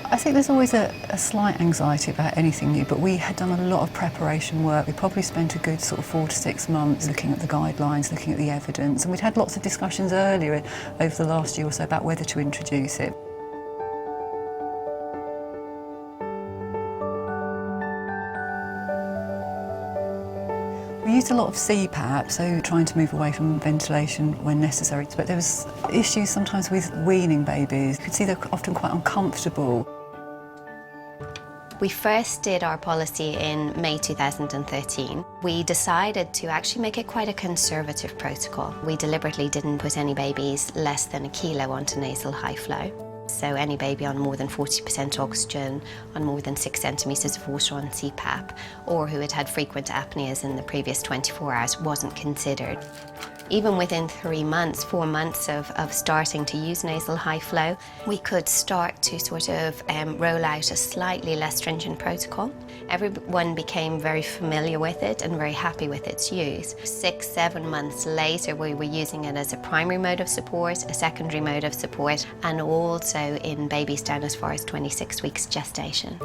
I think there's always a slight anxiety about anything new, but we had done a lot of preparation work. We probably spent a good sort of 4 to 6 months looking at the guidelines, looking at the evidence, and we'd had lots of discussions earlier over the last year or so about whether to introduce it. We used a lot of CPAP, so trying to move away from ventilation when necessary, but there was issues sometimes with weaning babies. You could see they're often quite uncomfortable. We first did our policy in May 2013. We decided to actually make it quite a conservative protocol. We deliberately didn't put any babies less than 1 kilo onto nasal high flow. So any baby on more than 40% oxygen, on more than 6 centimetres of water on CPAP, or who had had frequent apneas in the previous 24 hours wasn't considered. Even within 3 months, 4 months of starting to use nasal high flow, we could start to sort of roll out a slightly less stringent protocol. Everyone became very familiar with it and very happy with its use. 6, 7 months later, we were using it as a primary mode of support, a secondary mode of support, and also in babies down as far as 26 weeks gestation.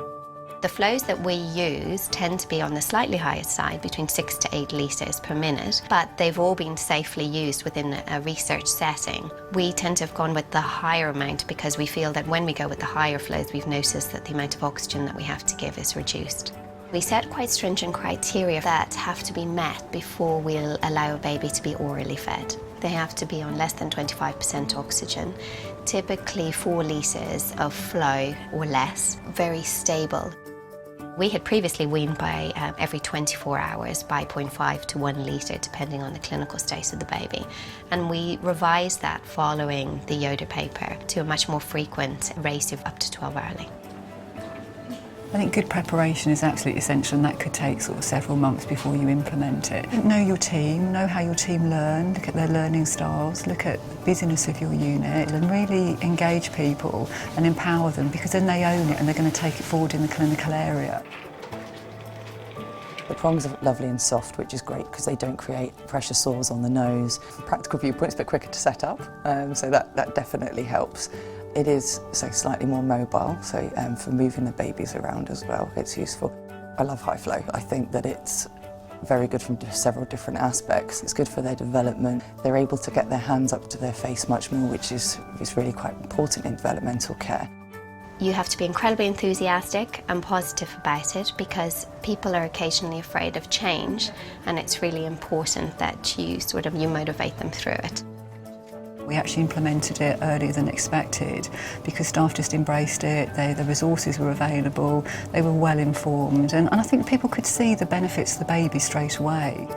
The flows that we use tend to be on the slightly higher side, between 6 to 8 litres per minute, but they've all been safely used within a research setting. We tend to have gone with the higher amount because we feel that when we go with the higher flows, we've noticed that the amount of oxygen that we have to give is reduced. We set quite stringent criteria that have to be met before we'll allow a baby to be orally fed. They have to be on less than 25% oxygen, typically 4 litres of flow or less, very stable. We had previously weaned by every 24 hours by 0.5 to 1 litre, depending on the clinical state of the baby. And we revised that following the Yoder paper to a much more frequent rate of up to 12 hourly. I think good preparation is absolutely essential, and that could take sort of several months before you implement it. Know your team, know how your team learn, look at their learning styles, look at the busyness of your unit, and really engage people and empower them, because then they own it and they're going to take it forward in the clinical area. The prongs are lovely and soft, which is great because they don't create pressure sores on the nose. From a practical viewpoint, it's a bit quicker to set up, so that definitely helps. It is slightly more mobile, so for moving the babies around as well, it's useful. I love high flow. I think that it's very good from several different aspects. It's good for their development. They're able to get their hands up to their face much more, which is really quite important in developmental care. You have to be incredibly enthusiastic and positive about it, because people are occasionally afraid of change, and it's really important that you motivate them through it. We actually implemented it earlier than expected because staff just embraced it, the resources were available, they were well informed, and I think people could see the benefits of the baby straight away.